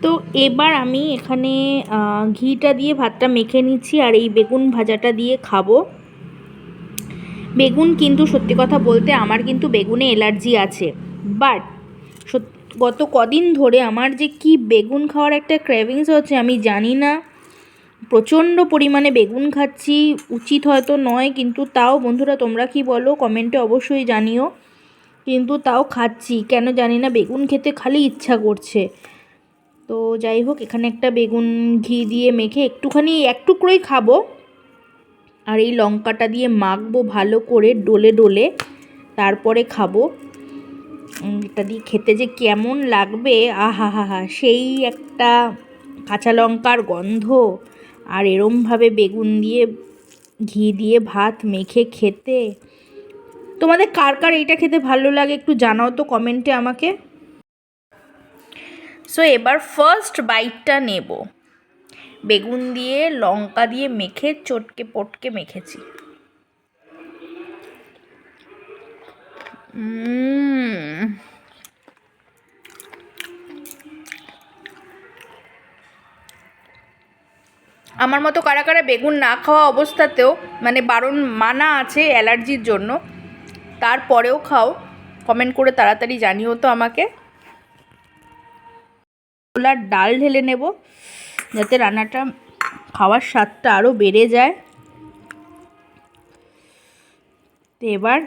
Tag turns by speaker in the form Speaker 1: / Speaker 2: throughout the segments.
Speaker 1: তো এবার আমি এখানে ঘিটা দিয়ে ভাতটা মেখে নিচ্ছি আর এই বেগুন ভাজাটা দিয়ে খাবো। বেগুন কিন্তু সত্যি কথা বলতে আমার কিন্তু বেগুনে অ্যালার্জি আছে, বাট গত কদিন ধরে আমার যে কি বেগুন খাওয়ার একটা ক্রেভিংস হচ্ছে আমি জানি না। প্রচণ্ড পরিমাণে বেগুন খাচ্ছি, উচিত হয়তো নয়, কিন্তু তাও বন্ধুরা তোমরা কি বলো কমেন্টে অবশ্যই জানিও। কিন্তু তাও খাচ্ছি, কেন জানি না, বেগুন খেতে খালি ইচ্ছা করছে। তো যাই হোক, এখানে একটা বেগুন ঘি দিয়ে মেখে একটুখানি এক টুকরোই খাবো, আর এই লঙ্কাটা দিয়ে মাখবো ভালো করে ডলে ডলে, তারপরে খাবো। এটা দিয়ে খেতে যে কেমন লাগবে, আহা হা হা, সেই একটা কাঁচা লঙ্কার গন্ধ, আর এরমভাবে বেগুন দিয়ে ঘি দিয়ে ভাত মেখে খেতে। তোমাদের কার কার এইটা খেতে ভালো লাগে একটু জানাও তো কমেন্টে আমাকে। সো এবার ফার্স্ট বাইটটা নেব, বেগুন দিয়ে লঙ্কা দিয়ে মেখে চটকে পটকে মেখেছি। আমার মতো কারা কারা বেগুন না খাওয়া অবস্থাতেও, মানে বারণ মানা আছে অ্যালার্জির জন্য, তারপরেও খাও, কমেন্ট করে তাড়াতাড়ি জানিও তো আমাকে। ছোলার ডাল ঢেলে নেব যাতে রান্নাটা খাওয়ার স্বাদটা আরও বেড়ে যায়। তো এবার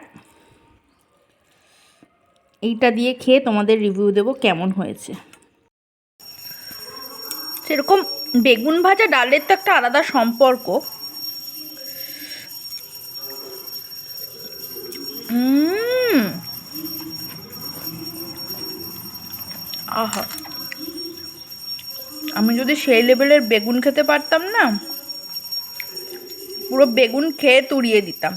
Speaker 1: এইটা দিয়ে খেয়ে তোমাদের রিভিউ দেবো কেমন হয়েছে। সেরকম বেগুন ভাজা ডালের তো একটা আলাদা সম্পর্ক। আহা, আমি যদি সেই লেভেলের বেগুন খেতে পারতাম না, পুরো বেগুন খেয়ে তুড়িয়ে দিতাম।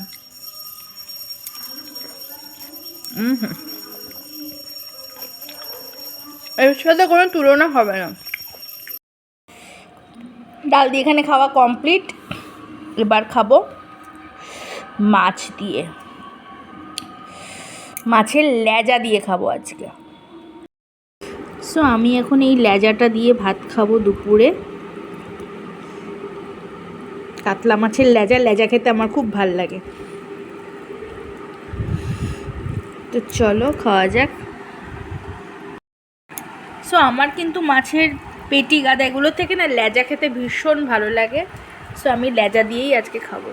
Speaker 1: এর সাথে কোনো তুলনা হবে না। ডাল দিয়ে এখানে খাওয়া কমপ্লিট, এবার খাবো মাছ দিয়ে, মাছের লেজা দিয়ে খাবো আজকে। সো আমি এখন এই লেজাটা দিয়ে ভাত খাবো দুপুরে। কাতলা মাছের লেজা খেতে আমার খুব ভাল লাগে। তো চলো খাওয়া যাক। সো আমার কিন্তু মাছের পেটি গাদা এগুলো থেকে না লেজা খেতে ভীষণ ভালো লাগে। সো আমি লেজা দিয়েই আজকে খাবো।